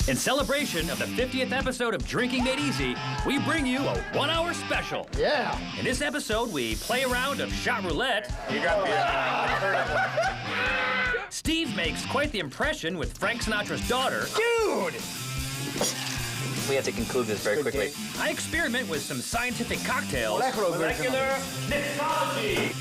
In celebration of the 50th episode of Drinking Made Easy, we bring you a 1-hour special. Yeah. In this episode, we play a round of shot roulette. You got me. Steve makes quite the impression with Frank Sinatra's daughter. Dude! We have to conclude this very quickly. I experiment with some scientific cocktails. Molecular mixology.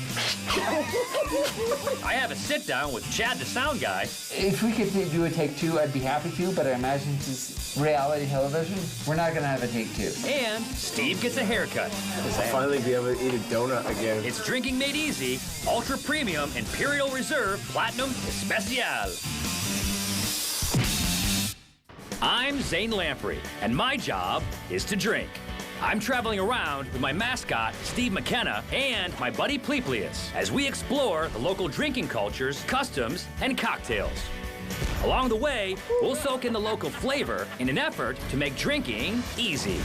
I have a sit-down with Chad the sound guy. If we could do a take two, I'd be happy to, but I imagine this is reality television. We're not going to have a take two. And Steve gets a haircut. I'll finally be able to eat a donut again. It's Drinking Made Easy, Ultra Premium Imperial Reserve Platinum Especial. I'm Zane Lamprey, and my job is to drink. I'm traveling around with my mascot, Steve McKenna, and my buddy Pleplius, as we explore the local drinking cultures, customs, and cocktails. Along the way, we'll soak in the local flavor in an effort to make drinking easy.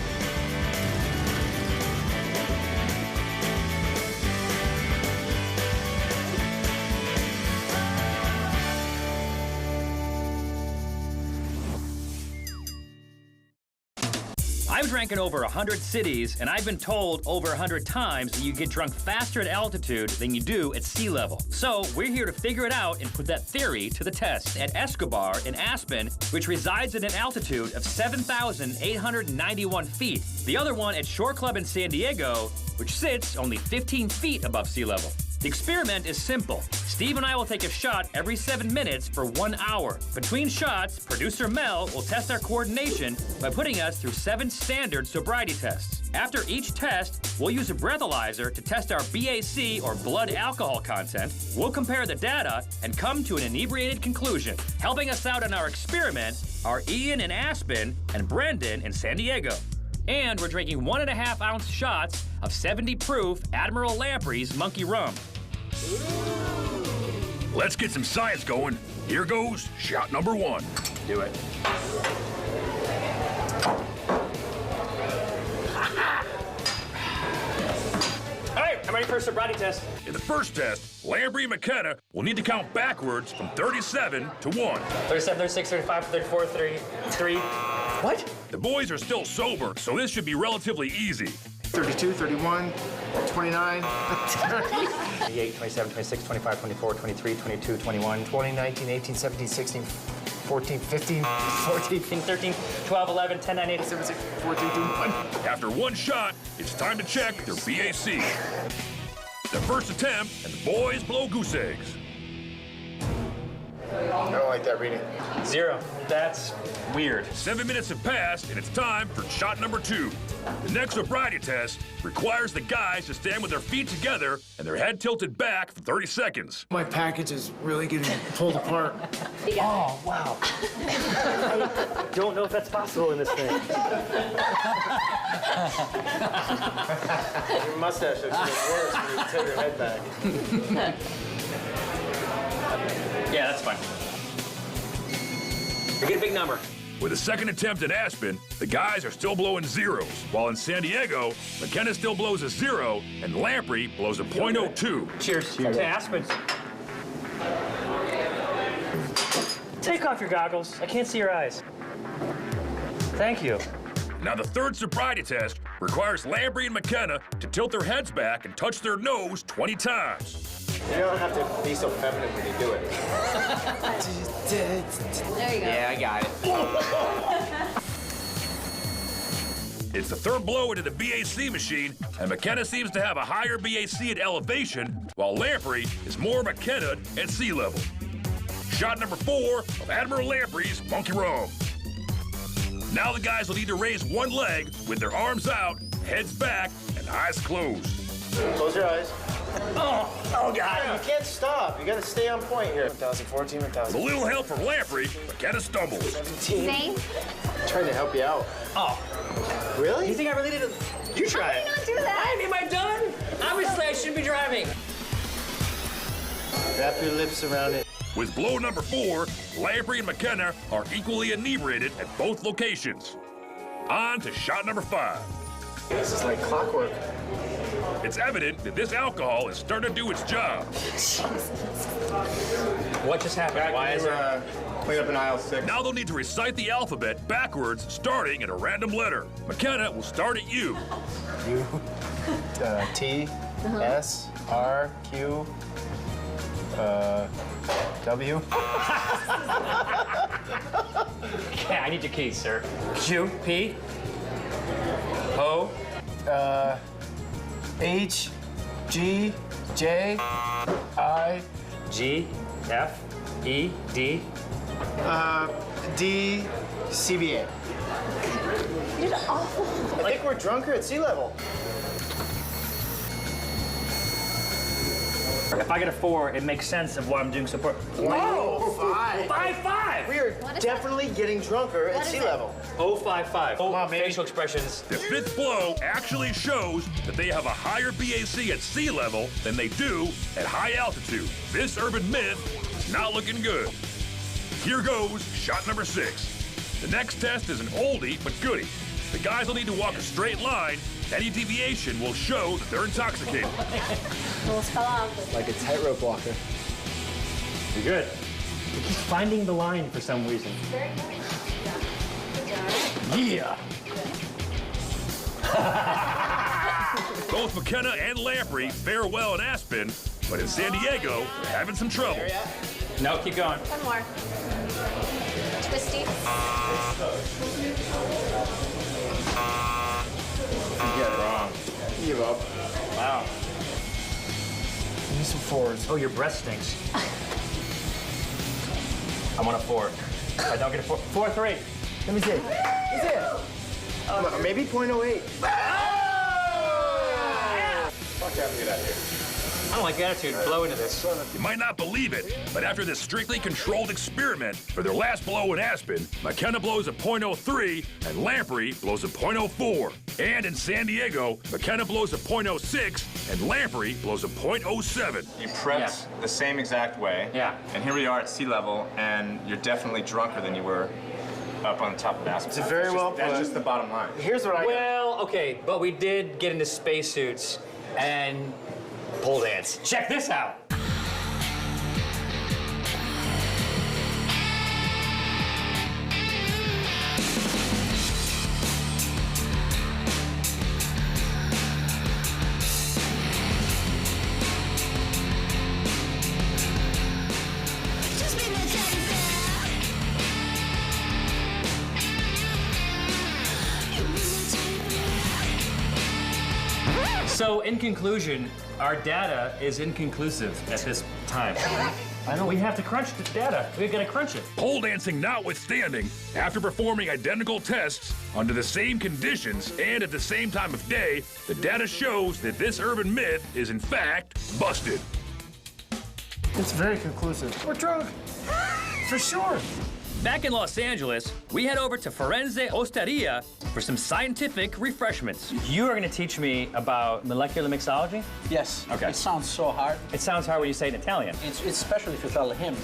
I've drank in over 100 cities, and I've been told over 100 times that you get drunk faster at altitude than you do at sea level. So we're here to figure it out and put that theory to the test. At Escobar in Aspen, which resides at an altitude of 7,891 feet. The other one at Shore Club in San Diego, which sits only 15 feet above sea level. The experiment is simple. Steve and I will take a shot every 7 minutes for 1 hour. Between shots, producer Mel will test our coordination by putting us through 7 standard sobriety tests. After each test, we'll use a breathalyzer to test our BAC or blood alcohol content. We'll compare the data and come to an inebriated conclusion. Helping us out in our experiment are Ian in Aspen and Brendan in San Diego. And we're drinking 1.5-ounce shots of 70 proof Admiral Lamprey's Monkey Rum. Let's get some science going. Here goes shot number 1. Do it. All right, I'm ready for a sobriety test. In the first test, Lamprey and McKenna will need to count backwards from 37 to 1. 37, 36, 35, 34, 33. What? The boys are still sober, so this should be relatively easy. 32, 31, 29, 30. 28, 27, 26, 25, 24, 23, 22, 21, 20, 19, 18, 17, 16, 14, 15, 14, 13, 12, 11, 10, 9, 8, 7, 6, 14, 21. After 1 shot, it's time to check their BAC. The first attempt, and the boys blow goose eggs. I don't like that reading. 0. That's weird. 7 minutes have passed, and it's time for shot number 2. The next sobriety test requires the guys to stand with their feet together and their head tilted back for 30 seconds. My package is really getting pulled apart. Oh, wow. I don't know if that's possible in this thing. Your mustache looks worse when you tilt your head back. Yeah, that's fine. We get a big number. With a second attempt in Aspen, the guys are still blowing zeros, while in San Diego, McKenna still blows a 0, and Lamprey blows a .02. Cheers to Aspen. Take off your goggles. I can't see your eyes. Thank you. Now the third sobriety test requires Lamprey and McKenna to tilt their heads back and touch their nose 20 times. You don't have to be so feminine when you do it. There you go. Yeah, I got it. It's the third blow into the BAC machine, and McKenna seems to have a higher BAC at elevation, while Lamprey is more McKenna at sea level. Shot number 4 of Admiral Lamprey's Monkey Rum. Now the guys will need to raise one leg with their arms out, heads back, and eyes closed. Close your eyes. Oh, God. You can't stop. You gotta stay on point here. 1,014, With a 1,000. little help from Lamprey, McKenna stumbles. 17. Zane, Trying to help you out. Oh, Really? you think I really did it? You try it. don't do that. Am I done? Obviously, I shouldn't be driving. Wrap your lips around it. With blow number 4, Lamprey and McKenna are equally inebriated at both locations. On to shot number 5. This is like clockwork. It's evident that this alcohol is starting to do its job. What just happened? Why is there? Clean up in aisle 6. Now they'll need to recite the alphabet backwards, starting at a random letter. McKenna will start at U. U, T, S, R, Q, W. Okay, I need your keys, sir. Q, P, O, H, G, J, I, G, F, E, D. D, CBA. You did awful. I think we're drunker at sea level. If I get a 4, it makes sense of why I'm doing support. Whoa, 5. 5-5. We are What is definitely getting drunker at What sea is it? level. 055. Come on, baby. Facial expressions. The fifth blow actually shows that they have a higher BAC at sea level than they do at high altitude. This urban myth is not looking good. Here goes shot number 6. The next test is an oldie but goodie. The guys will need to walk a straight line. Any deviation will show that they're intoxicated. Like a tightrope walker. You're good. You keep finding the line for some reason. Yeah. Both McKenna and Lamprey fare well in Aspen, but in San Diego, they're having some trouble. No, keep going. One more. Twisty. You get it wrong. Give up. Wow. Need some 4s. Oh, your breath stinks. I want a 4. If I don't get a 4. 4-3. Let me see. Is it? Maybe 0.08. Fuck out, get out of here. I don't like the attitude. Blow into this. You might not believe it, but after this strictly controlled experiment, for their last blow in Aspen, McKenna blows a .03 and Lamprey blows a .04. And in San Diego, McKenna blows a .06 and Lamprey blows a .07. You prepped the same exact way. Yeah. And here we are at sea level, and you're definitely drunker than you were up on the top of Aspen. It's very well That's put. just the bottom line. Here's what I got. Well, okay, but we did get into spacesuits and pole dance. Check this out. So, in conclusion, our data is inconclusive at this time. I know we have to crunch the data. We've got to crunch it. Pole dancing notwithstanding, after performing identical tests under the same conditions and at the same time of day, the data shows that this urban myth is in fact busted. It's very conclusive. We're drunk. For sure. Back in Los Angeles, we head over to Forense Osteria for some scientific refreshments. You are going to teach me about molecular mixology? Yes. Okay. It sounds so hard. It sounds hard when you say it in Italian. It's especially if you tell him.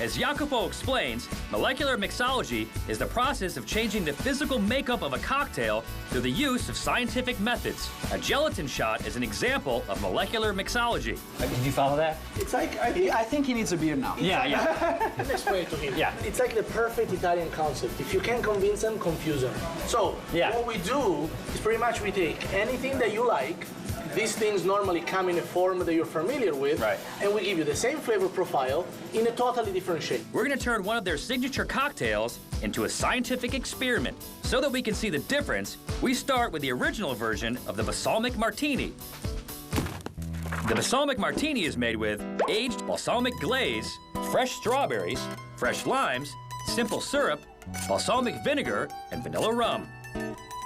As Jacopo explains, molecular mixology is the process of changing the physical makeup of a cocktail through the use of scientific methods. A gelatin shot is an example of molecular mixology. Did you follow that? It's like, I think he needs a beer now. Yeah. Let me explain to him. Yeah. It's like the perfect Italian concept. If you can convince them, confuse them. So Yeah. what we do is pretty much we take anything that you like. These things normally come in a form that you're familiar with, Right. and we give you the same flavor profile in a totally different shape. We're gonna turn one of their signature cocktails into a scientific experiment. So that we can see the difference, we start with the original version of the balsamic martini. The balsamic martini is made with aged balsamic glaze, fresh strawberries, fresh limes, simple syrup, balsamic vinegar, and vanilla rum.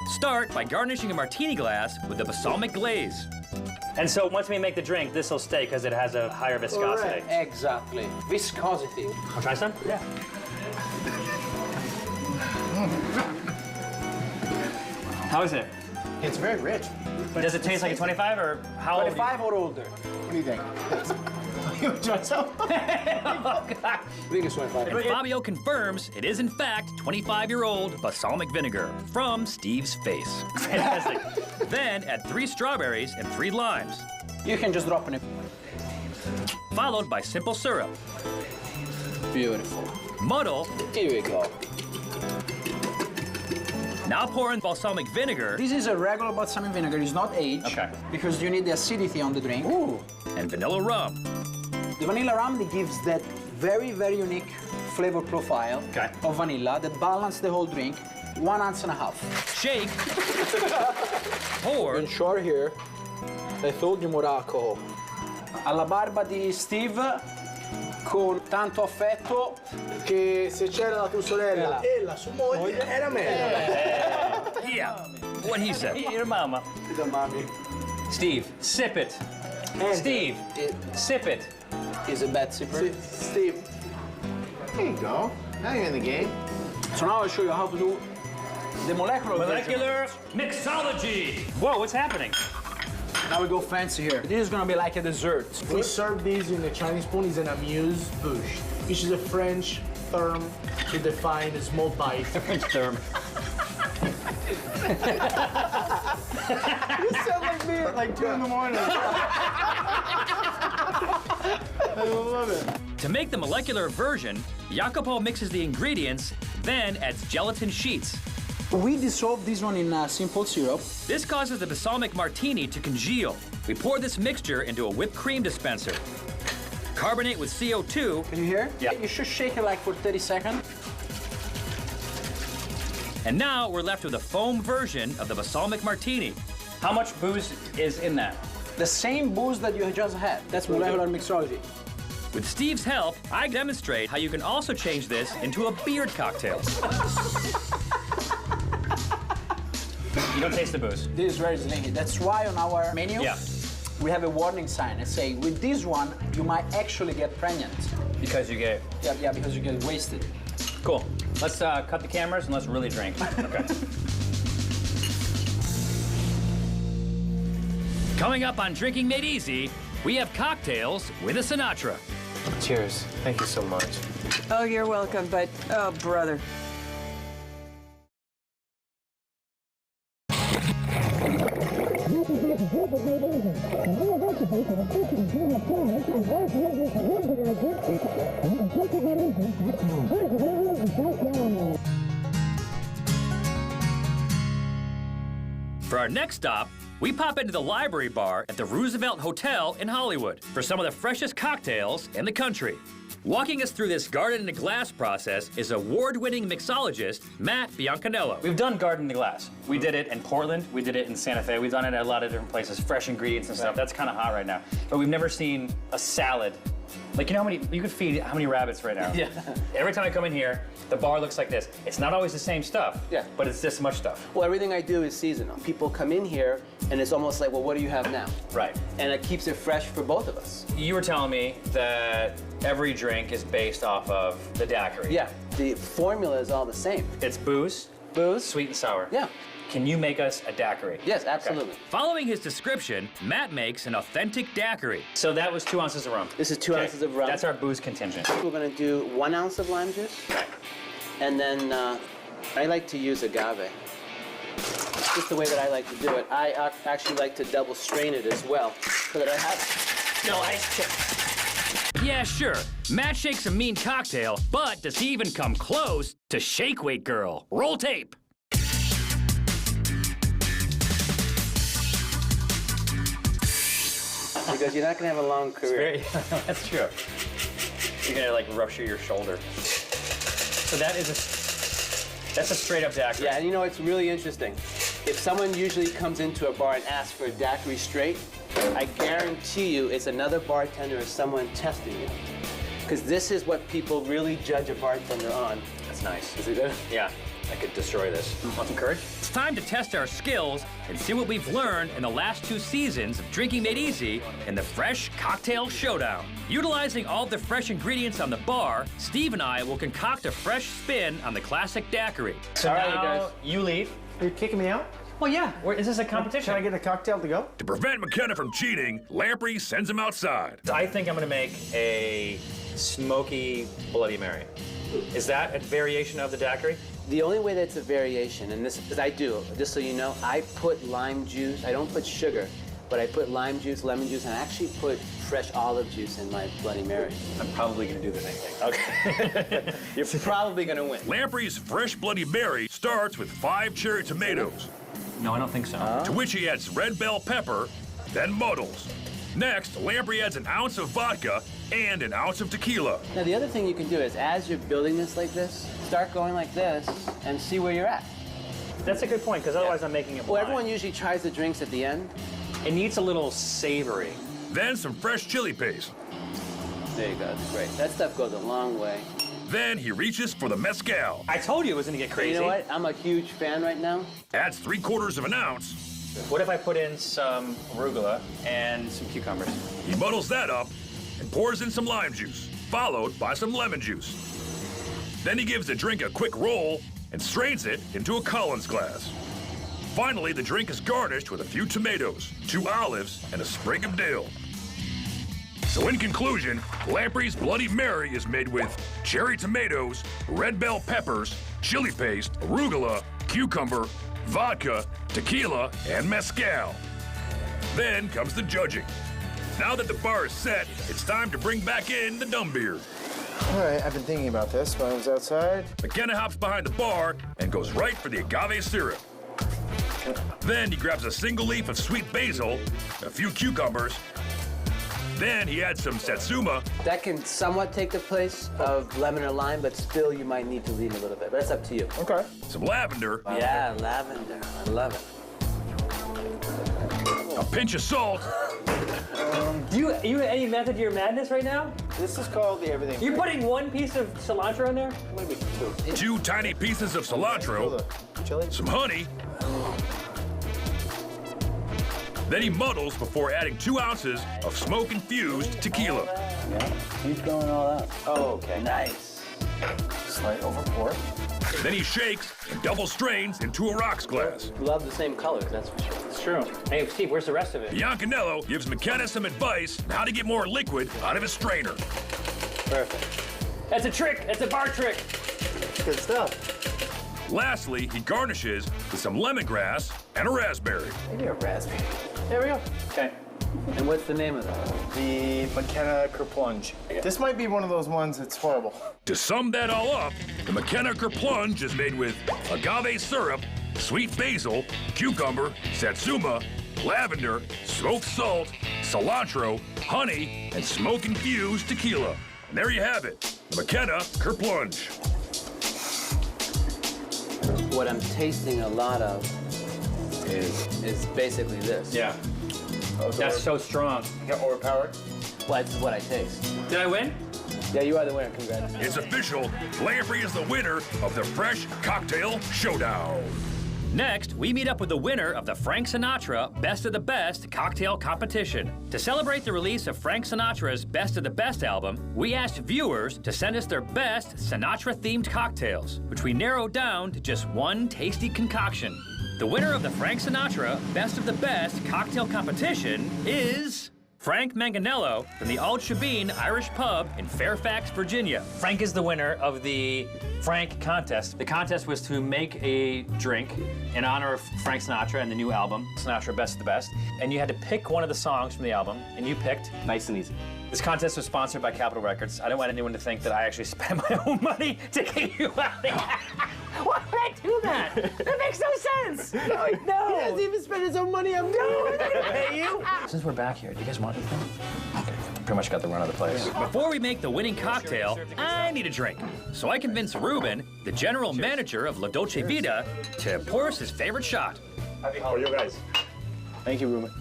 Start by garnishing a martini glass with the balsamic glaze. And so once we make the drink, this will stay because it has a higher viscosity. Correct. Exactly. Viscosity. I'll try some? Yeah. How is it? It's very rich. Does it taste like a 25 or how old? 25 or older? What do you think? You enjoy some? I think it's 25. And Fabio confirms it is in fact 25-year-old balsamic vinegar from Steve's face. Fantastic. Then add 3 strawberries and 3 limes, You can just drop in it. followed by simple syrup. Beautiful. Muddle. Here we go. Now pour in balsamic vinegar. This is a regular balsamic vinegar. It's not aged. Okay. Because you need the acidity on the drink. Ooh. And vanilla rum. The vanilla rum that gives that very, very unique flavor profile of vanilla that balance the whole drink. 1 ounce and a half. Shake. Pour. In short here, I told you more alcohol. Alla barba di Steve, con tanto affetto. Che se c'era la tua sorella e la sua moglie era meglio. Yeah. What he said. Your mama. Da mami. Steve, sip it. Steve, sip it. Is a bad sipper. Steve. There you go. Now you're in the game. So now I'll show you how to do the molecular Molecular mixology. Whoa, what's happening? Now we go fancy here. This is gonna be like a dessert. We serve these in the Chinese spoon is an amuse-bouche, which is a French term to define a small bite. French term. You sound like me at like 2 in the morning. I love it. To make the molecular version, Jacopo mixes the ingredients, then adds gelatin sheets. We dissolve this one in simple syrup. This causes the balsamic martini to congeal. We pour this mixture into a whipped cream dispenser. Carbonate with CO2. Can you hear? Yeah. You should shake it like for 30 seconds. And now we're left with a foam version of the balsamic martini. How much booze is in that? The same booze that you just had. That's molecular mixology. With Steve's help, I demonstrate how you can also change this into a beard cocktail. You don't taste the booze. This is very slinky. That's why on our menu, we have a warning sign and say, with this one, you might actually get pregnant. Because you get... Yeah, because you get wasted. Cool. Let's cut the cameras and let's really drink. Okay. Coming up on Drinking Made Easy, we have cocktails with a Sinatra. Cheers. Thank you so much. Oh, you're welcome, but, oh, brother. For our next stop, we pop into the library bar at the Roosevelt Hotel in Hollywood for some of the freshest cocktails in the country. Walking us through this garden in a glass process is award-winning mixologist Matt Biancanello. We've done garden in the glass. We did it in Portland. We did it in Santa Fe. We've done it at a lot of different places, fresh ingredients and stuff. That's kind of hot right now. But we've never seen a salad. Like, you know how many, you could feed how many rabbits right now? Yeah. Every time I come in here, the bar looks like this. It's not always the same stuff, but it's this much stuff. Well, everything I do is seasonal. People come in here, and it's almost like, well, what do you have now? Right. And it keeps it fresh for both of us. You were telling me that every drink is based off of the daiquiri. Yeah, the formula is all the same. It's booze, sweet and sour. Yeah. Can you make us a daiquiri? Yes, absolutely. Okay. Following his description, Matt makes an authentic daiquiri. So that was 2 ounces of rum. This is 2 ounces of rum. That's our booze contingent. We're gonna do 1 ounce of lime juice. And then I like to use agave. It's just the way that I like to do it. I actually like to double strain it as well, so that I have no ice chips. Yeah, sure. Matt shakes a mean cocktail, but does he even come close to Shake Weight Girl? Roll tape. Because you're not gonna have a long career. That's true. You're gonna like rupture your shoulder. So that's a straight up daiquiri. Yeah, and you know, it's really interesting. If someone usually comes into a bar and asks for a daiquiri straight, I guarantee you it's another bartender or someone testing you. Because this is what people really judge a bartender on. That's nice. Is it good? Yeah, I could destroy this. Want some courage? It's time to test our skills and see what we've learned in the last 2 seasons of Drinking Made Easy in the Fresh Cocktail Showdown. Utilizing all of the fresh ingredients on the bar, Steve and I will concoct a fresh spin on the classic daiquiri. So All right, now you guys. you leave. Are you kicking me out? Well, yeah. Is this a competition? Can I get a cocktail to go? To prevent McKenna from cheating, Lamprey sends him outside. I think I'm gonna make a smoky Bloody Mary. Is that a variation of the daiquiri? The only way that's a variation, and this, because I do, just so you know, I put lime juice, I don't put sugar. but I put lime juice, lemon juice, and I actually put fresh olive juice in my Bloody Mary. I'm probably gonna do the same thing. Okay. You're probably gonna win. Lamprey's fresh Bloody Mary starts with 5 cherry tomatoes, No, I don't think so. to which he adds red bell pepper, then muddles. Next, Lamprey adds an ounce of vodka and an ounce of tequila. Now, the other thing you can do is, as you're building this like this, start going like this and see where you're at. That's a good point, because otherwise I'm making it Well, blind. everyone usually tries the drinks at the end. It needs a little savory. Then some fresh chili paste. There you go, that's great. That stuff goes a long way. Then he reaches for the mezcal. I told you it was gonna get crazy. You know what? I'm a huge fan right now. Adds 3/4 of an ounce. What if I put in some arugula and some cucumbers? He muddles that up and pours in some lime juice, followed by some lemon juice. Then he gives the drink a quick roll and strains it into a Collins glass. Finally, the drink is garnished with a few tomatoes, 2 olives, and a sprig of dill. So in conclusion, Lamprey's Bloody Mary is made with cherry tomatoes, red bell peppers, chili paste, arugula, cucumber, vodka, tequila, and mezcal. Then comes the judging. Now that the bar is set, it's time to bring back in the dumb beer. All right, I've been thinking about this while I was outside. McKenna hops behind the bar and goes right for the agave syrup. Then he grabs a single leaf of sweet basil, a few cucumbers. Then he adds some satsuma. That can somewhat take the place of lemon or lime, but still you might need to lean a little bit. But that's up to you. Okay. Some lavender. Yeah, lavender. I love it. A pinch of salt. You any method to your madness right now? This is called the everything. You're putting 1 piece of cilantro in there? Maybe 2. 2 tiny pieces of cilantro. Chili. Some honey. Then he muddles before adding 2 ounces of smoke-infused tequila. Yeah, he's going all out. Oh, okay. Nice. Slight overpour. Then he shakes and double strains into a rocks glass. Love the same colors, that's for sure. It's true. Hey, Steve, where's the rest of it? Biancanello gives McKenna some advice on how to get more liquid out of his strainer. Perfect. That's a trick. That's a bar trick. Good stuff. Lastly, he garnishes with some lemongrass and a raspberry. Maybe a raspberry. There we go. Okay. And what's the name of that? The McKenna Kerplunge. This might be one of those ones that's horrible. To sum that all up, the McKenna Kerplunge is made with agave syrup, sweet basil, cucumber, satsuma, lavender, smoked salt, cilantro, honey, and smoke-infused tequila. And there you have it, the McKenna Kerplunge. What I'm tasting a lot of is basically this. Yeah. That's so strong. Got overpowered. Well, this is what I taste. Did I win? Yeah, you are the winner. Congrats. It's official, Lamprey is the winner of the Fresh Cocktail Showdown. Next, we meet up with the winner of the Frank Sinatra Best of the Best cocktail competition. To celebrate the release of Frank Sinatra's Best of the Best album, we asked viewers to send us their best Sinatra-themed cocktails, which we narrowed down to just 1 tasty concoction. The winner of the Frank Sinatra Best of the Best cocktail competition is Frank Manganello from the Old Shebeen Irish Pub in Fairfax, Virginia. Frank is the winner of the Frank contest. The contest was to make a drink in honor of Frank Sinatra and the new album, Sinatra Best of the Best. And you had to pick one of the songs from the album, and you picked Nice and Easy. This contest was sponsored by Capitol Records. I don't want anyone to think that I actually spent my own money to get you out there. Why would I do that? That makes no sense. No. He hasn't even spent his own money. I'm not gonna pay you. Since we're back here, do you guys want anything? Okay, pretty much got the run of the place. Before we make the winning cocktail, I need a drink. So I convinced Ruben, the general manager of La Dolce Vita, to pour us his favorite shot. Happy holidays, you guys. Thank you, Ruben.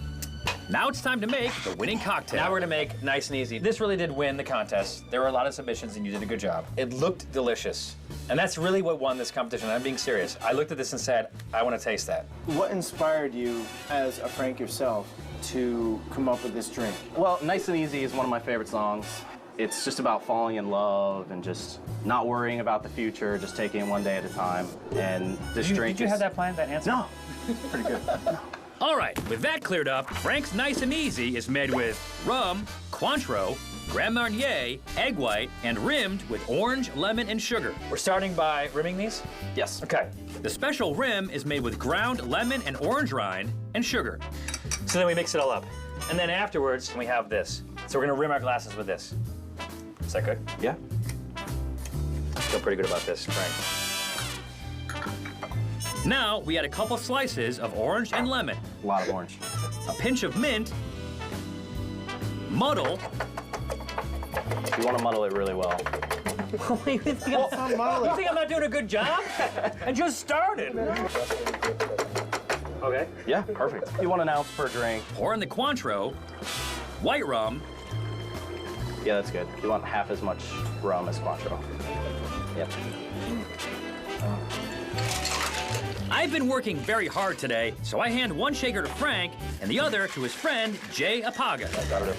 Now it's time to make the winning cocktail. Now we're gonna make Nice and Easy. This really did win the contest. There were a lot of submissions and you did a good job. It looked delicious. And that's really what won this competition. I'm being serious. I looked at this and said, I want to taste that. What inspired you, as a Frank yourself, to come up with this drink? Well, Nice and Easy is one of my favorite songs. It's just about falling in love and just not worrying about the future, just taking it one day at a time. And this drink Did you have that planned, that answer? No. Pretty good. All right, with that cleared up, Frank's Nice and Easy is made with rum, Cointreau, Grand Marnier, egg white, and rimmed with orange, lemon, and sugar. We're starting by rimming these? Yes. Okay. The special rim is made with ground lemon and orange rind and sugar. So then we mix it all up. And then afterwards, we have this. So we're gonna rim our glasses with this. Is that good? Yeah. I feel pretty good about this, Frank. Now we add a couple slices of orange and lemon, A lot of orange. a pinch of mint, muddle, You want to muddle it really well. You think I'm not doing a good job? I just started. Okay. Yeah, perfect. You want an ounce per drink. pour in the Cointreau, white rum, Yeah, that's good. You want half as much rum as Cointreau. Yep. I've been working very hard today, so I hand one shaker to Frank and the other to his friend, Jay Apaga.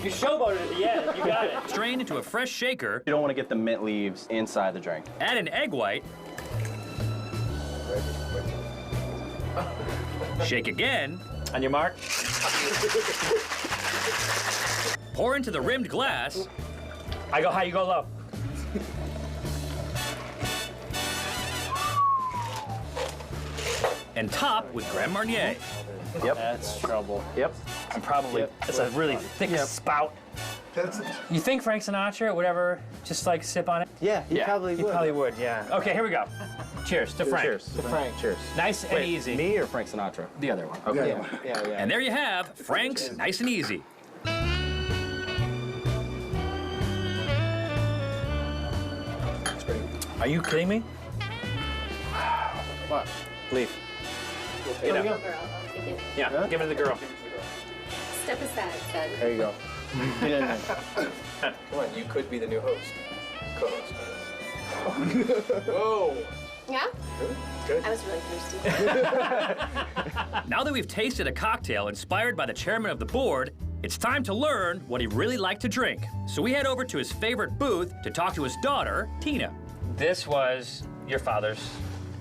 You showboated at the end. You got it. Strain into a fresh shaker, You don't want to get the mint leaves inside the drink. add an egg white, shake again, On your mark. pour into the rimmed glass, I go high, you go low. and top with Grand Marnier. Yep. That's trouble. Yep. I'm probably, it's a really thick spout. You think Frank Sinatra would ever just like sip on it? Yeah, he probably He would. probably would, yeah. Okay, here we go. Cheers to Frank. Cheers. To Frank. Cheers. Nice and easy. Me or Frank Sinatra? The other one. Okay. Yeah. And there you have Frank's Nice and Easy. Are you kidding me? What? Leave. You know. Yeah, give it to the girl. Step aside, son. There you go. Get in there. Come on, you could be the new host. Co-host. Whoa. Yeah? Good. I was really thirsty. Now that we've tasted a cocktail inspired by the chairman of the board, it's time to learn what he really liked to drink. So we head over to his favorite booth to talk to his daughter, Tina. This was your father's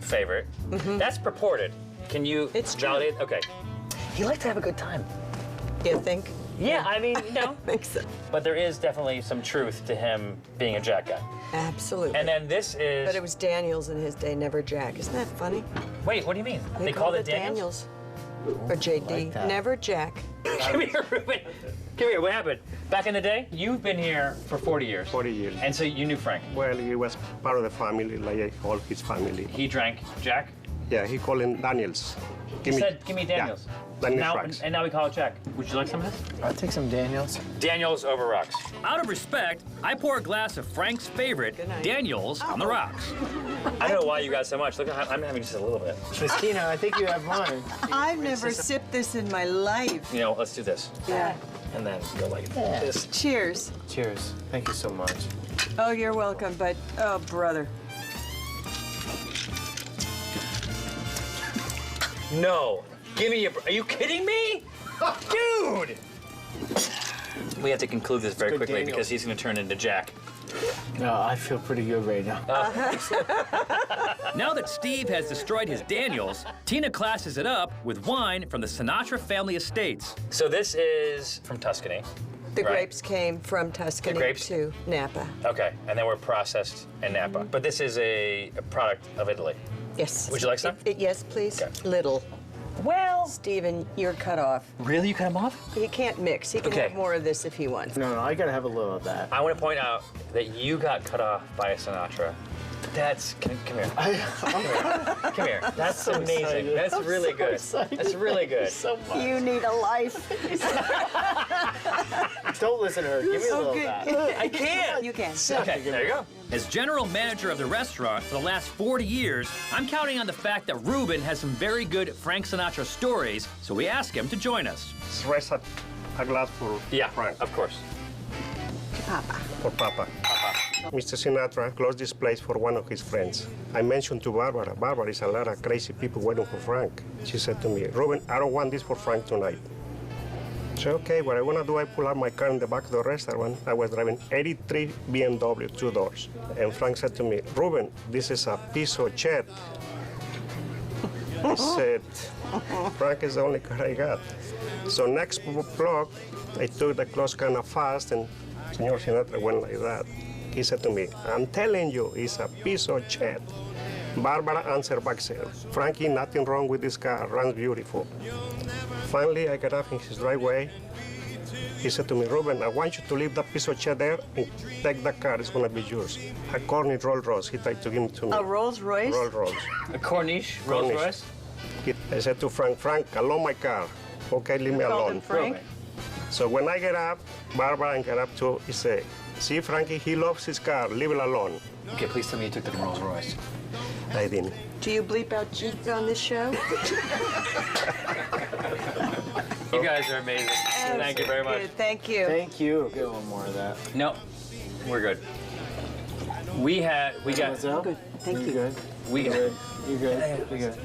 favorite. That's purported. Can you validate? Okay. He liked to have a good time. You think? Yeah, I mean, no. I think so. But there is definitely some truth to him being a Jack guy. Absolutely. And then this is. But it was Daniels in his day, never Jack. Isn't that funny? Wait, what do you mean? They called it Daniels? Or JD. Never Jack. Come here, Ruben. Come here, what happened? Back in the day, you've been here for 40 years. 40 years. And so you knew Frank. Well, he was part of the family, like all his family. He drank Jack? Yeah, he called him Daniels. He said, give me Daniels. Yeah, Daniels now, rocks. and now we call it Jack. Would you like some of this? I'll take some Daniels. Daniels over rocks. Out of respect, I pour a glass of Frank's favorite, Daniels, on the rocks. I don't know why you got so much. Look, I'm having just a little bit. Christina, I think you have mine. I've never sipped this in my life. You know, let's do this. Yeah. And then go like this. Cheers. Cheers. Thank you so much. Oh, you're welcome, but oh, brother. No. Give me a. Are you kidding me? Dude! We have to conclude this very quickly Daniels. because he's going to turn into Jack. No, I feel pretty good right now. Now that Steve has destroyed his Daniels, Tina classes it up with wine from the Sinatra family estates. So this is from Tuscany. The right? grapes came from Tuscany grapes? to Napa. Okay, and then we're processed in Napa. But this is a product of Italy. Yes. Would you like some? Yes, please. Okay. Little. Well, Stephen, you're cut off. Really? You cut him off? He can't mix. He can Okay. have more of this if he wants. No, I gotta have a little of that. I want to point out that you got cut off by a Sinatra. That's come here. Come here. That's so amazing. excited. That's I'm really so good. excited. That's really good. So much. You need a life. Don't listen to her. Give me a little of Okay. that. I can't. You can. Okay, there you go. As general manager of the restaurant for the last 40 years, I'm counting on the fact that Ruben has some very good Frank Sinatra stories, so we ask him to join us. Raise a glass for Frank. Of course. Papa. For Papa. Mr. Sinatra closed this place for one of his friends. I mentioned to Barbara, Barbara, is a lot of crazy people waiting for Frank. She said to me, Ruben, I don't want this for Frank tonight. I said, okay, what I want to do, I pull out my car in the back of the restaurant. I was driving 83 BMW, 2 doors. And Frank said to me, Ruben, this is a piece of shit. I said, Frank is the only car I got. So next block, I took the close kind of fast and Senor Sinatra went like that. He said to me, I'm telling you, it's a piece of shit. Barbara answered back, said, Frankie, nothing wrong with this car, runs beautiful. Finally, I got up in his driveway. He said to me, Ruben, I want you to leave that piece of shit there and take that car, it's gonna be yours. A Corniche Rolls Royce, he tried to give it to me. A Rolls Royce? Rolls Royce. A Corniche Rolls Royce? I said to Frank, I love my car. Okay, leave me alone. Frank? So when I get up, Barbara got up too, he said, see, Frankie, he loves his car, leave it alone. Okay, please tell me you took the Rolls Royce. I didn't. Do you bleep out Jeep on this show? You guys are amazing. Thank you very much. Good, thank you. Thank you. Get one more of that. No, we're good. We got. Good. Thank you. Good. We got. You good? You good?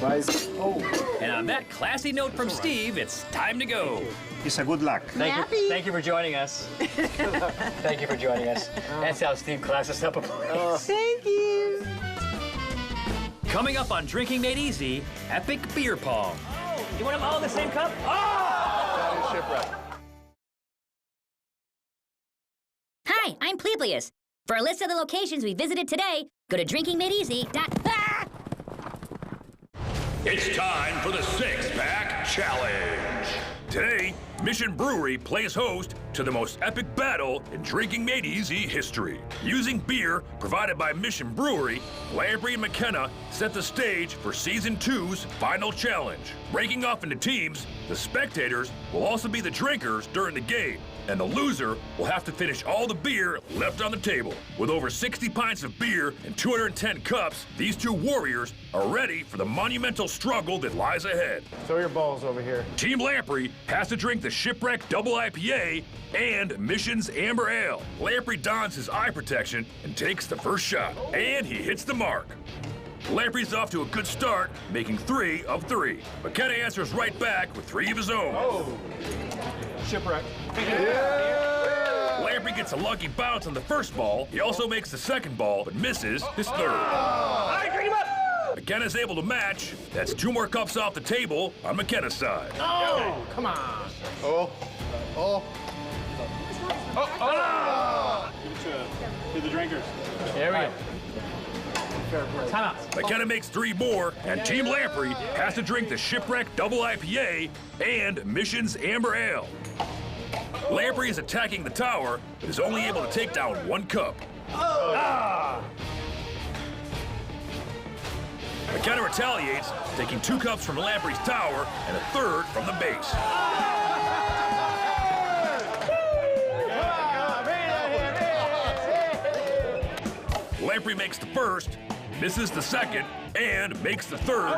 Rise. Oh. And on that classy note from Steve, it's time to go. It's a good luck. Thank you for joining us. Thank you for joining us. That's how Steve classes up a place. Thank you. Coming up on Drinking Made Easy, epic beer pong. You want them all in the same cup? Oh! Shipwreck. Hi, I'm Publius. For a list of the locations we visited today, go to drinkingmadeeasy.com. It's time for the six-pack challenge. Today, Mission Brewery plays host to the most epic battle in Drinking Made Easy history. Using beer provided by Mission Brewery, Lamprey and McKenna set the stage for Season 2's final challenge. Breaking off into teams, the spectators will also be the drinkers during the game, and the loser will have to finish all the beer left on the table. With over 60 pints of beer and 210 cups, these two warriors are ready for the monumental struggle that lies ahead. Throw your balls over here. Team Lamprey has to drink the Shipwreck Double IPA and Mission's Amber Ale. Lamprey dons his eye protection and takes the first shot, and he hits the mark. Lamprey's off to a good start, making 3 of 3. McKenna answers right back with 3 of his own. Oh. Shipwreck. Yeah. Lamprey gets a lucky bounce on the first ball. He also makes the second ball, but misses his third. All right, drink him up! McKenna's able to match. That's 2 more cups off the table on McKenna's side. Oh, come on. Oh. Oh. Oh! To the drinkers. There we go. Time out. McKenna makes 3 more, and Team Lamprey has to drink the Shipwreck Double IPA and Mission's Amber Ale. Lamprey is attacking the tower, but is only able to take down 1 cup. McKenna retaliates, taking 2 cups from Lamprey's tower and a 3rd from the base. Lamprey makes the first, misses the second, and makes the third.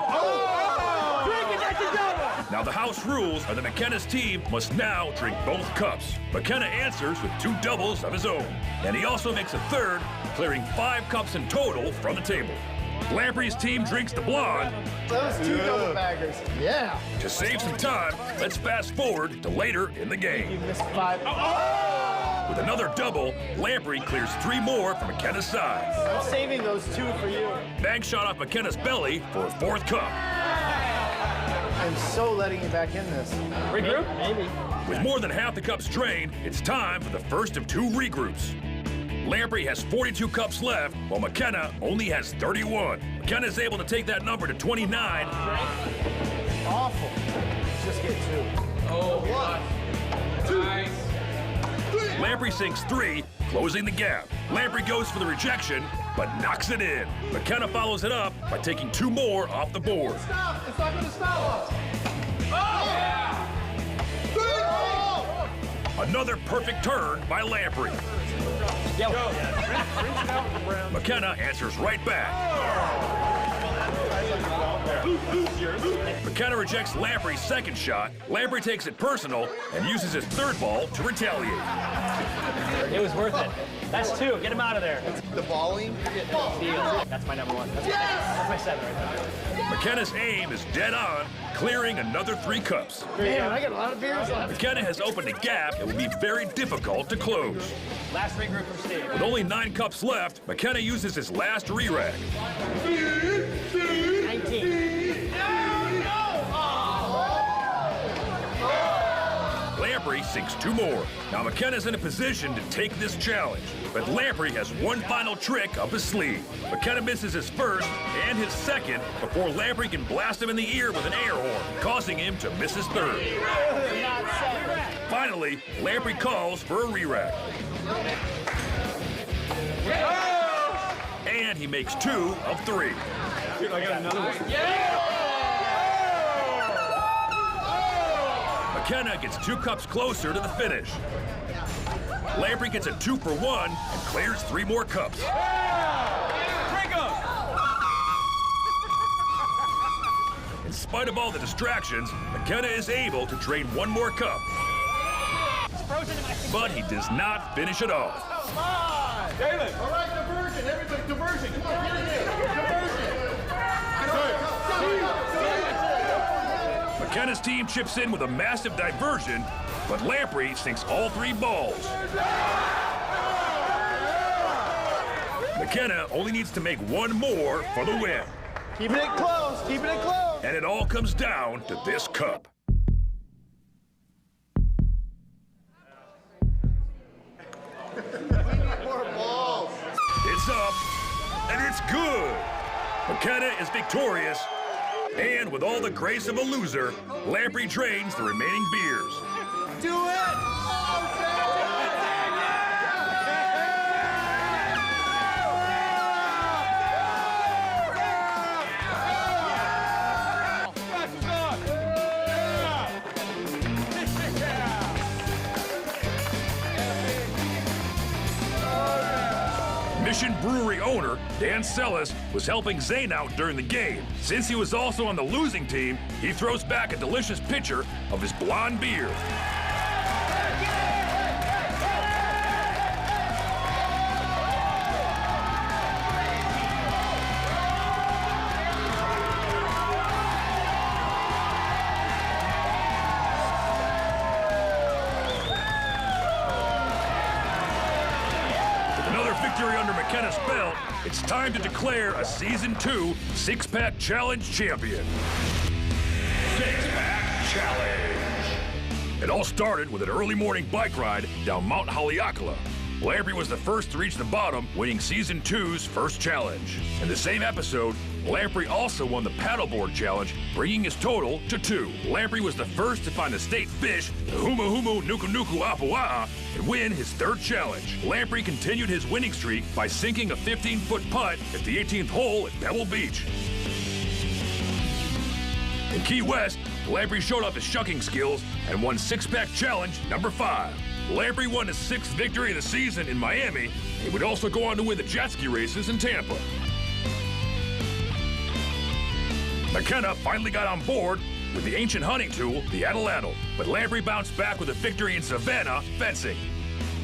Now the house rules are that McKenna's team must now drink both cups. McKenna answers with 2 doubles of his own, and he also makes a third, clearing 5 cups in total from the table. Lamprey's team drinks the blonde. Those 2 double baggers. Yeah. To save some time, let's fast forward to later in the game. You missed 5. With another double, Lamprey clears 3 more from McKenna's side. I'm saving those 2 for you. Bang shot off McKenna's belly for a 4th cup. I'm so letting you back in this. Regroup? Maybe. With more than half the cups drained, it's time for the first of 2 regroups. Lamprey has 42 cups left, while McKenna only has 31. McKenna is able to take that number to 29. Awful. Just get 2. Oh, God. Nice. Lamprey sinks 3, closing the gap. Lamprey goes for the rejection, but knocks it in. McKenna follows it up by taking 2 more off the board. Stop! It's not going to stop us. Another perfect turn by Lamprey. McKenna answers right back. McKenna rejects Lamprey's second shot. Lamprey takes it personal and uses his 3rd ball to retaliate. It was worth it. That's 2. Get him out of there. The balling? That's my number 1. That's my 7 right there. McKenna's aim is dead on, clearing another 3 cups. Man, I got a lot of beers left. McKenna has opened a gap that will be very difficult to close. Last regroup from Steve. With only 9 cups left, McKenna uses his last re-rack. 19. Lamprey sinks 2 more. Now McKenna's in a position to take this challenge, but Lamprey has one final trick up his sleeve. McKenna misses his first and his second before Lamprey can blast him in the ear with an air horn, causing him to miss his third. Finally, Lamprey calls for a re-rack. And he makes 2 of 3. I got another one. McKenna gets 2 cups closer to the finish. Lamprey gets a 2 for 1 and clears 3 more cups. In spite of all the distractions, McKenna is able to drain 1 more cup. But he does not finish it off. Come on! David! All right, diversion. Everybody, diversion. Come on, diversion. McKenna's team chips in with a massive diversion, but Lamprey sinks all 3 balls. McKenna only needs to make 1 more for the win. Keeping it close. Keeping it close. And it all comes down to this cup. More balls. It's up, and it's good. McKenna is victorious, and with all the grace of a loser, Lamprey drains the remaining beers. Do it! Mission Brewery owner Dan Sellis was helping Zane out during the game. Since he was also on the losing team, he throws back a delicious pitcher of his blonde beer. Victory under McKenna's belt, it's time to declare a Season 2 Six-Pack Challenge champion. Six-Pack Challenge. It all started with an early morning bike ride down Mount Haleakala. Lamprey was the first to reach the bottom, winning Season 2's first challenge. In the same episode, Lamprey also won the paddleboard challenge, bringing his total to 2. Lamprey was the first to find the state fish, the Humu Humu Nuku Nuku Apua'a, and win his 3rd challenge. Lamprey continued his winning streak by sinking a 15-foot putt at the 18th hole at Pebble Beach. In Key West, Lamprey showed off his shucking skills and won Six-Pack Challenge number 5. Lamprey won his 6th victory of the season in Miami. He would also go on to win the jet ski races in Tampa. McKenna finally got on board with the ancient hunting tool, the atlatl, but Lamprey bounced back with a victory in Savannah fencing.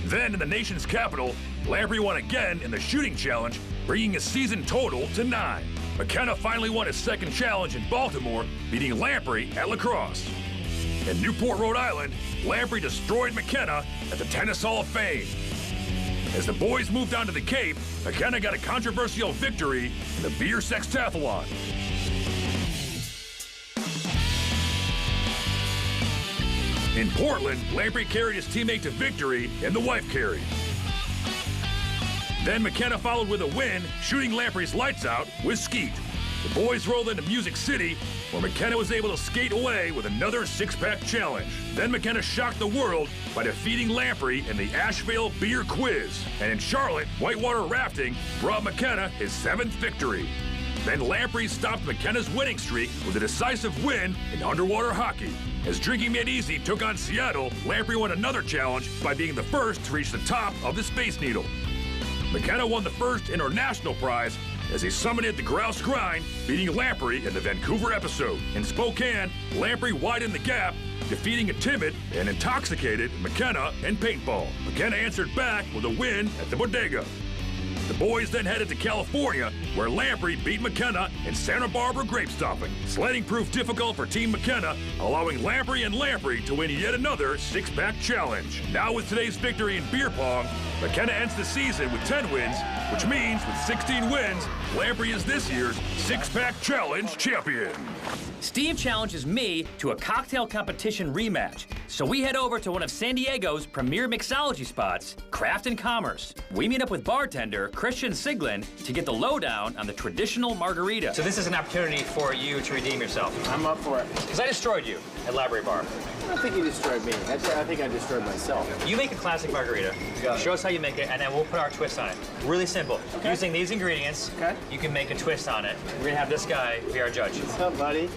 Then in the nation's capital, Lamprey won again in the shooting challenge, bringing his season total to 9. McKenna finally won his 2nd challenge in Baltimore, beating Lamprey at lacrosse. In Newport, Rhode Island, Lamprey destroyed McKenna at the Tennis Hall of Fame. As the boys moved down to the Cape, McKenna got a controversial victory in the beer sextathlon. In Portland, Lamprey carried his teammate to victory in the wife carry. Then McKenna followed with a win, shooting Lamprey's lights out with skeet. The boys rolled into Music City, where McKenna was able to skate away with another six-pack challenge. Then McKenna shocked the world by defeating Lamprey in the Asheville Beer Quiz. And in Charlotte, whitewater rafting brought McKenna his 7th victory. Then Lamprey stopped McKenna's winning streak with a decisive win in underwater hockey. As Drinking Made Easy took on Seattle, Lamprey won another challenge by being the first to reach the top of the Space Needle. McKenna won the first international prize as he summited the Grouse Grind, beating Lamprey in the Vancouver episode. In Spokane, Lamprey widened the gap, defeating a timid and intoxicated McKenna in paintball. McKenna answered back with a win at the Bodega. The boys then headed to California, where Lamprey beat McKenna in Santa Barbara grape stomping. Sledding proved difficult for Team McKenna, allowing Lamprey and Lamprey to win yet another six-pack challenge. Now with today's victory in beer pong, McKenna ends the season with 10 wins which means with 16 wins, Lamprey is this year's six-pack challenge champion. Steve challenges me to a cocktail competition rematch, so we head over to one of San Diego's premier mixology spots, Craft and Commerce. We meet up with bartender Christian Siglin to get the lowdown on the traditional margarita. So this is an opportunity for you to redeem yourself. I'm up for it. Because I destroyed you at Library Bar. I don't think you destroyed me. I think I destroyed myself. You make a classic margarita. Show us how you make it, and then we'll put our twist on it. Really simple. Okay. Using these ingredients, you can make a twist on it. We're gonna have this guy be our judge. What's up, buddy?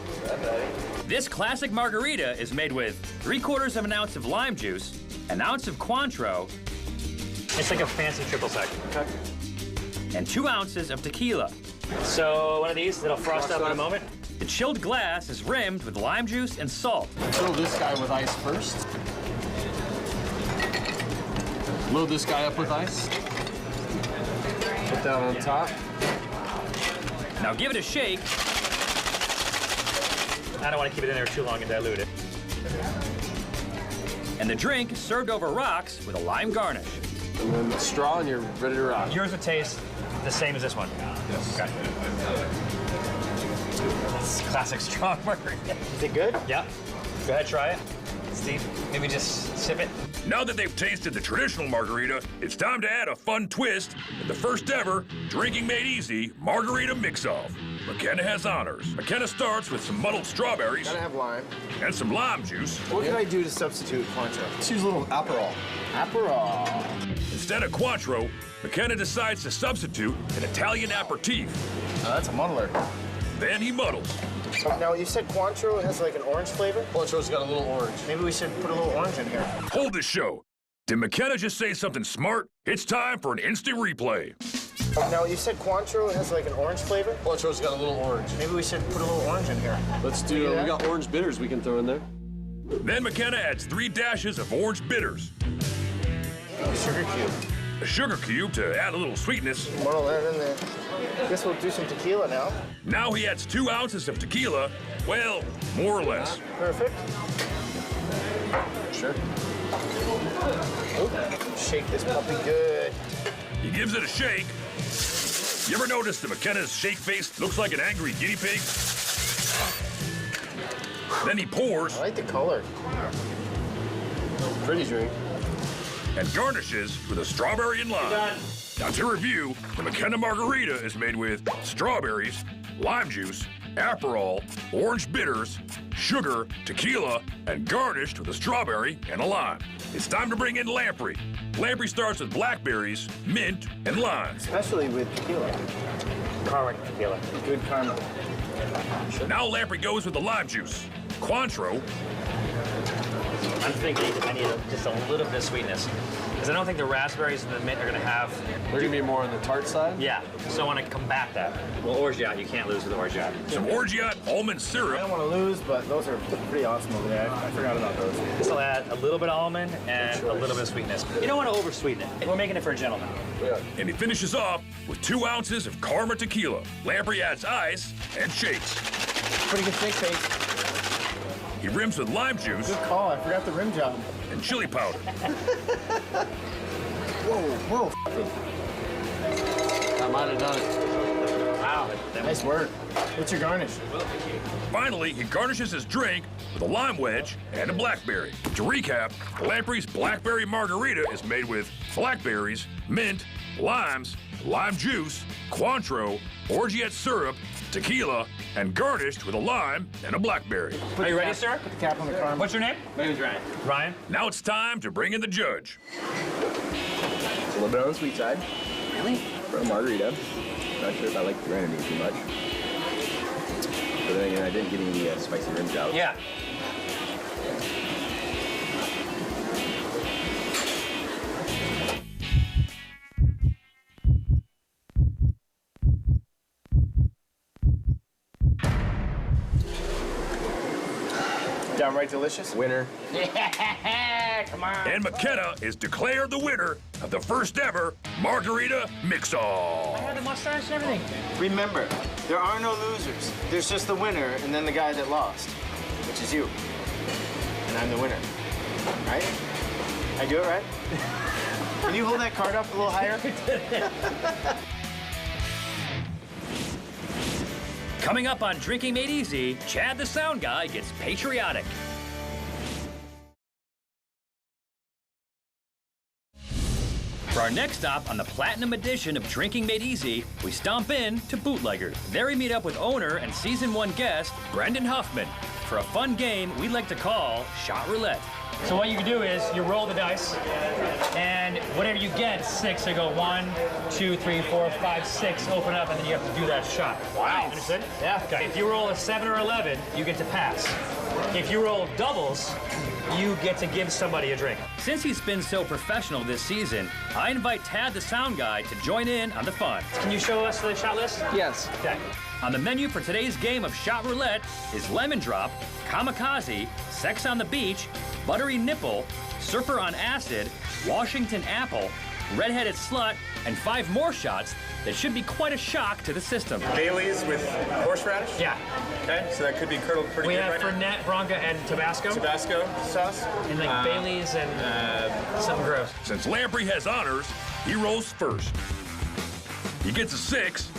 This classic margarita is made with 3/4 of an ounce of lime juice, an ounce of Cointreau. It's like a fancy triple sec. Okay. And 2 ounces of tequila. So one of these that'll frost up in a moment. The chilled glass is rimmed with lime juice and salt. Fill this guy with ice first. Load this guy up with ice. Put that on top. Now give it a shake. I don't want to keep it in there too long and dilute it. And the drink is served over rocks with a lime garnish. And then the straw, and you're ready to rock. Yours would taste the same as this one. Yes. Okay. It's classic strong margarita. Is it good? Yeah. Go ahead, try it. Steve, maybe just sip it. Now that they've tasted the traditional margarita, it's time to add a fun twist in the first ever Drinking Made Easy Margarita Mix-Off. McKenna has honors. McKenna starts with some muddled strawberries. Gotta have lime. And some lime juice. What can I do to substitute Cointreau? Let's use a little Aperol. Aperol. Instead of Cointreau, McKenna decides to substitute an Italian aperitif. That's a muddler. Then he muddles. Now, you said Cointreau has like an orange flavor? Cointreau's got a little orange. Maybe we should put a little orange in here. Hold the show. Did McKenna just say something smart? It's time for an instant replay. Now, you said Cointreau has like an orange flavor? Cointreau's got a little orange. Maybe we should put a little orange in here. Let's do, we got orange bitters we can throw in there. Then McKenna adds 3 dashes of orange bitters. A sugar cube. A sugar cube to add a little sweetness. Muddle that in there. Guess we'll do some tequila now. Now he adds 2 ounces of tequila. Well, more or less. Perfect. Sure. Oh, shake this puppy good. He gives it a shake. You ever notice that McKenna's shake face looks like an angry guinea pig? Then he pours. I like the color. Pretty drink. And garnishes with a strawberry and lime. Now to review, the McKenna Margarita is made with strawberries, lime juice, Aperol, orange bitters, sugar, tequila, and garnished with a strawberry and a lime. It's time to bring in Lamprey. Lamprey starts with blackberries, mint, and lime. Especially with tequila. Caramel tequila. Good caramel. Now Lamprey goes with the lime juice, Cointreau, I'm thinking I need just a little bit of sweetness. Because I don't think the raspberries and the mint are going to have... They're going to be more on the tart side? Yeah, so I want to combat that. Well, orgeat, you can't lose with orgeat. some orgeat almond I syrup, don't want to lose, but those are pretty awesome over there. I forgot about those. This will add a little bit of almond and a little bit of sweetness. You don't want to over-sweeten it. We're making it for a gentleman. and he finishes off with 2 ounces of Karma tequila. Lamprey adds ice and shakes. Pretty good shake face. He rims with lime juice Good call. I forgot the rim job. and chili powder. Whoa. I might have done it. Wow. Nice work. What's your garnish? Finally, he garnishes his drink with a lime wedge and a blackberry. To recap, Lamprey's Blackberry Margarita is made with blackberries, mint, limes, lime juice, Cointreau, orgeat syrup, tequila, and garnished with a lime and a blackberry. Are you ready, sir? Put the cap on the caramel. What's your name? My name's Ryan. Ryan? Now it's time to bring in the judge. A little bit on the sweet side. Really? For a margarita. Not sure if I like the grenadine too much. But then again, I didn't get any spicy rim job. Yeah. Downright delicious. Winner. Yeah, come on. And McKenna is declared the winner of the first ever Margarita Mix-Off. I had the mustache and everything. Remember, there are no losers. There's just the winner and then the guy that lost, which is you. And I'm the winner. Right? I do it right? Can you hold that card up a little higher? Coming up on Drinking Made Easy, Chad the Sound Guy gets patriotic. For our next stop on the Platinum edition of Drinking Made Easy, we stomp in to Bootlegger. There we meet up with owner and Season 1 guest, Brendan Huffman, for a fun game we like to call Shot Roulette. So what you can do is you roll the dice, and whatever you get, 6, so you go 1, 2, 3, 4, 5, 6, open up, and then you have to do that shot. Wow. Understood? Yeah. Okay. If you roll a 7 or 11, you get to pass. If you roll doubles, you get to give somebody a drink. Since he's been so professional this season, I invite Tad the Sound Guy to join in on the fun. Can you show us the shot list? Yes. Okay. On the menu for today's game of Shot Roulette is Lemon Drop, Kamikaze, Sex on the Beach, Buttery Nipple, Surfer on Acid, Washington Apple, Redheaded Slut, and 5 more shots that should be quite a shock to the system. Bailey's with horseradish? Yeah. Okay, so that could be curdled pretty We good have right now. Fernet, Branca, and Tabasco. Tabasco sauce? And like Bailey's and something gross. Since Lamprey has honors, he rolls first. He gets a 6.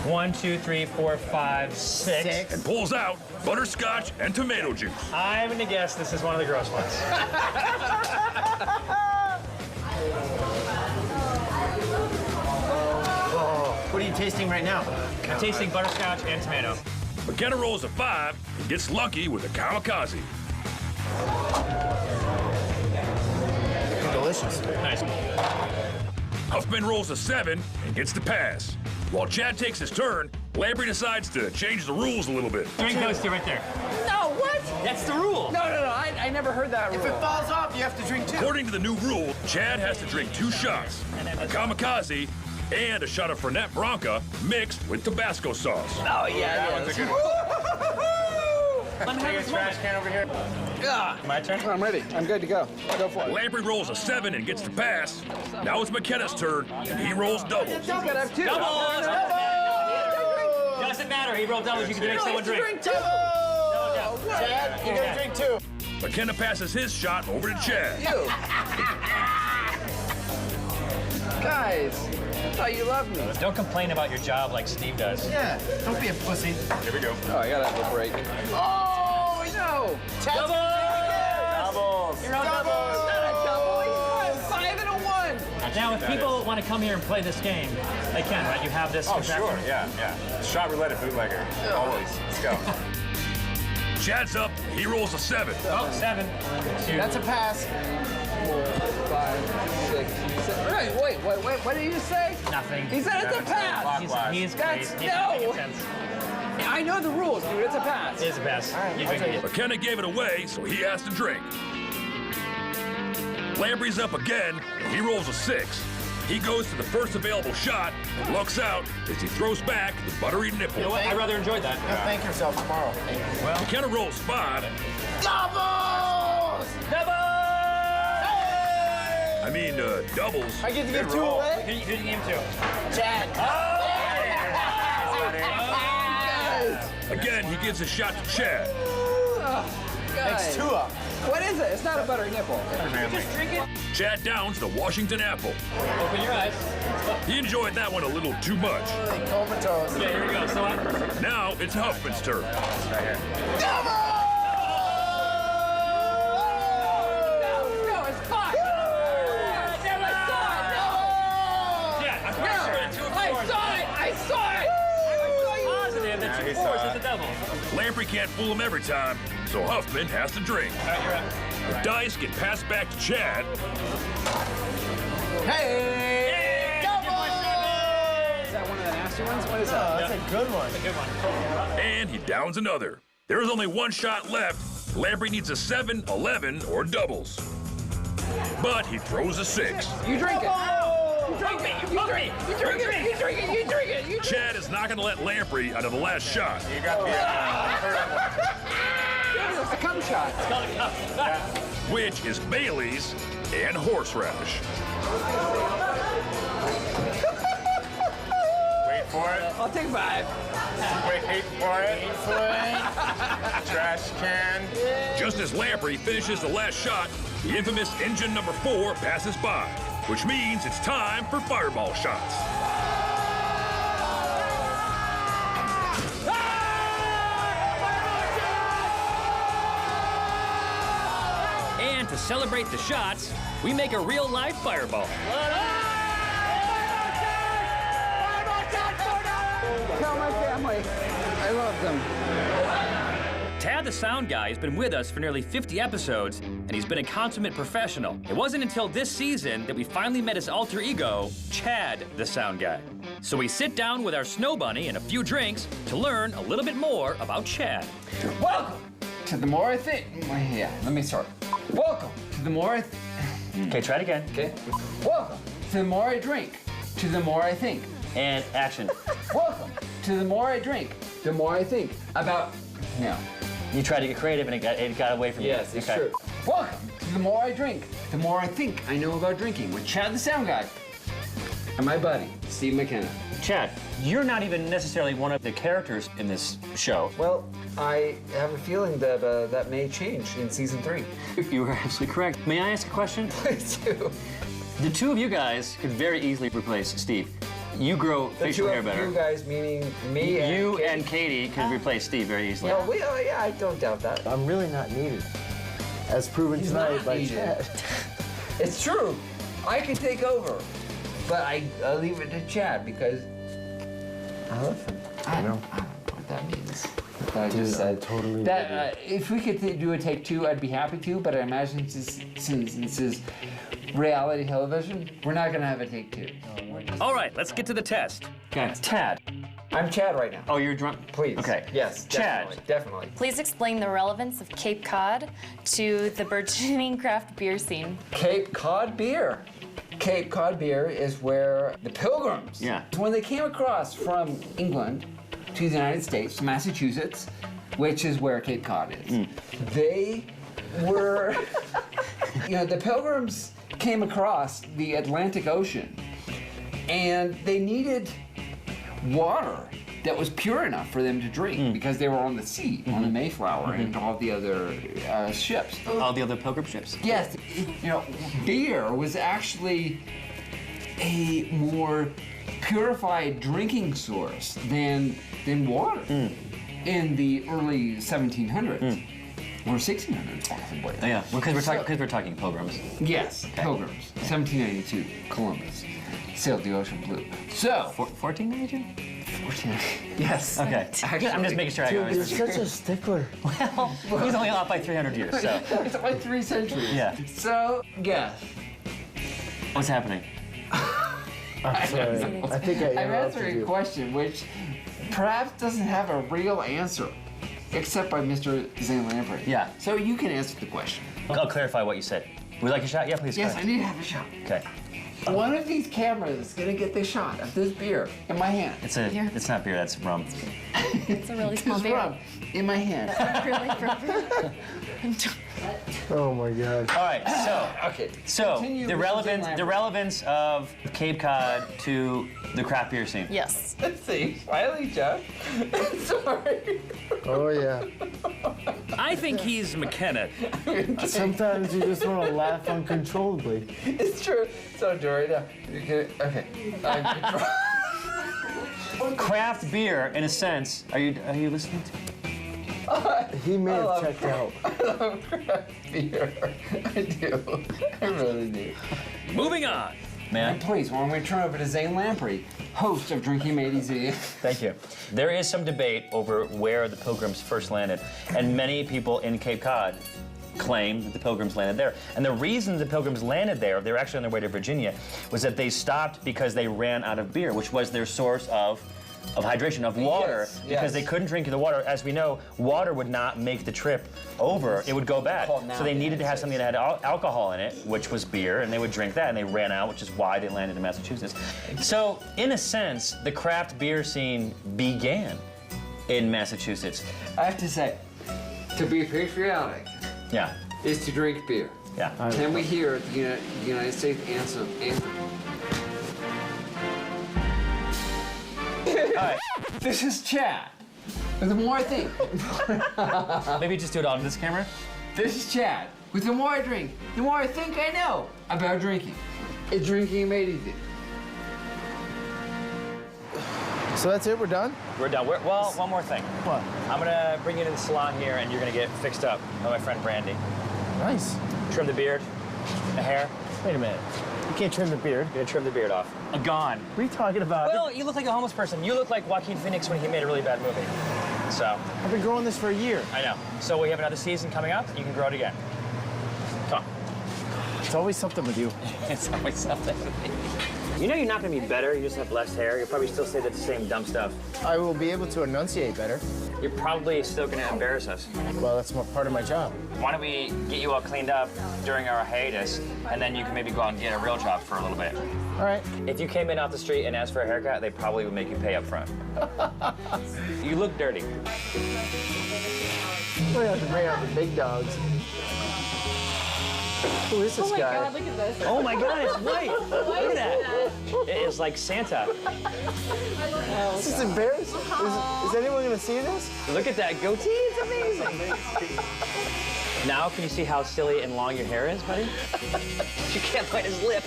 1, 2, 3, 4, 5, 6. And pulls out butterscotch and tomato juice. I'm gonna guess this is one of the gross ones. What are you tasting right now? I'm tasting butterscotch and tomato. McKenna rolls a 5 and gets lucky with a kamikaze. Delicious. Nice. Huffman rolls a 7 and gets the pass. While Chad takes his turn, Lamprey decides to change the rules a little bit. Drink goes to right there. No, what? That's the rule. No, I never heard that rule. If it falls off, you have to drink 2. According to the new rule, Chad has to drink 2 shots, a kamikaze and a shot of Fernet Branca mixed with Tabasco sauce. Oh, yeah, That one's a good one. Let me have Take a this trash can over here. My turn? I'm ready. I'm good to go. Go for it. Lamprey rolls a 7 and gets the pass. Now it's McKenna's turn, and he rolls doubles. He's got to have 2. Doubles! Doesn't matter. He rolled doubles. You can make someone drink. Chad, you gotta drink 2. McKenna passes his shot over to Chad. You. Guys, I thought you loved me. Don't complain about your job like Steve does. Yeah, don't be a pussy. Here we go. Oh, I gotta have a break. Oh, no. Doubles! Doubles. You're on doubles. It's not a double. He's 5 and a 1. Now, if people want to come here and play this game, they can, right? You have this. Oh, contract? sure, yeah. Shot roulette at Bootlegger. Always. Let's go. Chad's up. He rolls a 7. Oh, 7. 2. That's a pass. 4, 5, 6, 7. Wait, what did you say? Nothing. He said it's a pass. He's That's crazy. no. I know the rules, dude. It's a pass. It is the best. You drink it. McKenna gave it away, so he has to drink. Lamprey's up again. He rolls a 6. He goes to the first available shot and looks out as he throws back the buttery nipple. You know what? I'd rather enjoy that. You'll thank yourself tomorrow. Well, McKenna rolls 5. Doubles! I mean, doubles. I get to give 2 away? who did you give him to? Chad. Again, he gives a shot to Chad. Next 2 up. What is it? It's not a buttery nipple. Just drink it. Chad downs the Washington Apple. Open your eyes. He enjoyed that one a little too much. Comatose. Okay, here we go. So what? Now it's Huffman's turn. Right here. No, it's 5. Yeah, I'm pretty sure that 2 4. I saw it. Positive that 2 he 4s saw is the double. Lamprey can't fool him every time, so Huffman has to drink. All right, you're up. The dice get passed back to Chad. Hey! Is that one of the nasty ones? What is that? That's a good one. That's a good one. And he downs another. There is only 1 shot left. Lamprey needs a 7, 11, or doubles. But he throws a 6. You drink it. You drink it. You drink it. You drink it. You drink it. You drink it. You drink it. Chad is not going to let Lamprey out of the last shot. You got the It's a cum shot. Which is Bailey's and horseradish. Wait for it. I'll take 5. Wait for it. Trash can. Just as Lamprey finishes the last shot, the infamous engine number 4 passes by. which means it's time for fireball shots. And to celebrate the shots, we make a real live fireball. Tell my family I love them. Tad the sound guy has been with us for nearly 50 episodes, and he's been a consummate professional. It wasn't until this season that we finally met his alter ego, Chad the sound guy. So we sit down with our snow bunny and a few drinks to learn a little bit more about Chad. Welcome to the more I think. Yeah, let me start. Welcome to the more I think. Okay, try it again. Okay. Welcome to the more I drink, to the more I think. And action. Welcome to the more I drink, the more I think about. No. You tried to get creative and it got away from you. Yes, it's true. Welcome to the more I drink, the more I think I know about drinking with Chad the sound guy and my buddy, Steve McKenna. Chad, you're not even necessarily one of the characters in this show. Well, I have a feeling that that may change in season 3. You are absolutely correct. May I ask a question? Please do. The two of you guys could very easily replace Steve. You grow facial hair better. You guys, meaning me and you Katie. and Katie could replace Steve very easily. No, yeah, I don't doubt that. I'm really not needed, as proven tonight by Chad. It's true. I can take over, but I'll leave it to Chad because I love him. I don't know what that means. I just said totally that if we could do a take 2, I'd be happy to. But I imagine since this is reality television, we're not gonna have a take 2. All right, let's get to the test. Okay, Tad. I'm Chad right now. Oh, you're drunk? Please. Okay. Yes, Chad. Definitely. Please explain the relevance of Cape Cod to the burgeoning craft beer scene. Cape Cod beer. Cape Cod beer is where the Pilgrims, when they came across from England to the United States, to Massachusetts, which is where Cape Cod is, they were, the Pilgrims came across the Atlantic Ocean and they needed water that was pure enough for them to drink because they were on the sea, on the Mayflower and all the other ships. All the other pilgrim ships. Yes, beer was actually a more purified drinking source than water in the early 1700s. Or 1600s, possibly. Oh, yeah, because we're talking pilgrims. Yes, Pilgrims. 1792, Columbus sailed the ocean blue. So, 1492? 1492. Yes. Okay. Actually, I'm just making sure I got Dude, it. you're such a stickler. Well, he's only off by 300 years, so. It's like 3 centuries. Yeah. So, guess. What's happening? I'm sorry. I think I I'm interrupted answering a you. question which perhaps doesn't have a real answer, except by Mr. Zane Lamprey. Yeah. So you can answer the question. I'll clarify what you said. Would you like a shot? Yeah, please. Yes, go I ahead. need to have a shot. Okay. One of these cameras is gonna get the shot of this beer in my hand. It's not beer, that's rum. It's a really small This beer. rum in my hand. Really Oh my God. All right, so Okay. So Continue, the Mr. relevance of Cape Cod to the craft beer scene. Yes. Let's see. Smiley Jeff. Sorry. Oh yeah. I think he's McKenna. Sometimes you just want to laugh uncontrollably. It's true. So Dory, okay. Craft beer, in a sense, are you listening to? He may have checked out. I love craft beer. I do. I really do. Moving on. And please, when we turn over to Zane Lamprey, host of Drinking Made Easy. Thank you. There is some debate over where the Pilgrims first landed, and many people in Cape Cod claim that the Pilgrims landed there. And the reason the Pilgrims landed there, they were actually on their way to Virginia, was that they stopped because they ran out of beer, which was their source of hydration, of water, Yes, because they couldn't drink the water. As we know, water would not make the trip over. It would go bad. So they needed to have something that had alcohol in it, which was beer, and they would drink that, and they ran out, which is why they landed in Massachusetts. So, in a sense, the craft beer scene began in Massachusetts. I have to say, to be patriotic is to drink beer. Yeah. Can we hear the United States anthem? All right. This is Chad. But the more I think. Maybe just do it on this camera. This is Chad. With the more I drink, the more I think I know about drinking. It's drinking made easy. So that's it? We're done? We're done. Well, one more thing. What? I'm gonna bring you to the salon here, and you're gonna get fixed up by my friend Brandy. Nice. Trim the beard, the hair. Wait a minute. You can't trim the beard. You're gonna trim the beard off. Gone. What are you talking about? Well, you look like a homeless person. You look like Joaquin Phoenix when he made a really bad movie. So. I've been growing this for a year. I know. So we have another season coming up. You can grow it again. Come on. It's always something with you. It's always something with me. You know you're not gonna be better. You just have less hair. You'll probably still say the same dumb stuff. I will be able to enunciate better. You're probably still gonna embarrass us. Well, that's part of my job. Why don't we get you all cleaned up during our hiatus, and then you can maybe go out and get a real job for a little bit. All right. If you came in off the street and asked for a haircut, they probably would make you pay up front. You look dirty. We have to bring out the big dogs. Who is this guy? Oh my God, look at this. Oh my God, it's white. Look at that. It is like Santa. This is embarrassing. Is anyone going to see this? Look at that goatee. It's amazing. Now, can you see how silly and long your hair is, buddy? You can't bite his lip.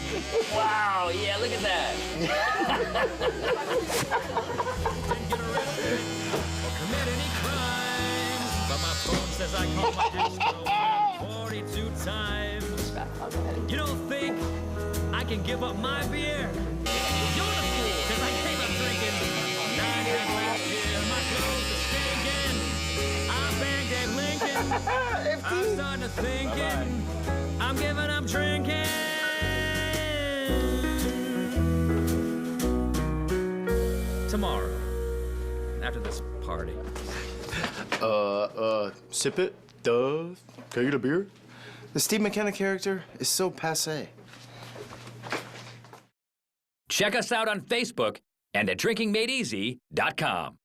Wow, yeah, look at that. You don't think I can give up my beer? You're the fool, because I gave up drinking 9 years last year. My clothes are stinking. I banged at Lincoln. I'm starting to thinking I'm giving up drinking. Tomorrow, after this party. Sip it. Duh. Can I get a beer? The Steve McKenna character is so passé. Check us out on Facebook and at drinkingmadeeasy.com.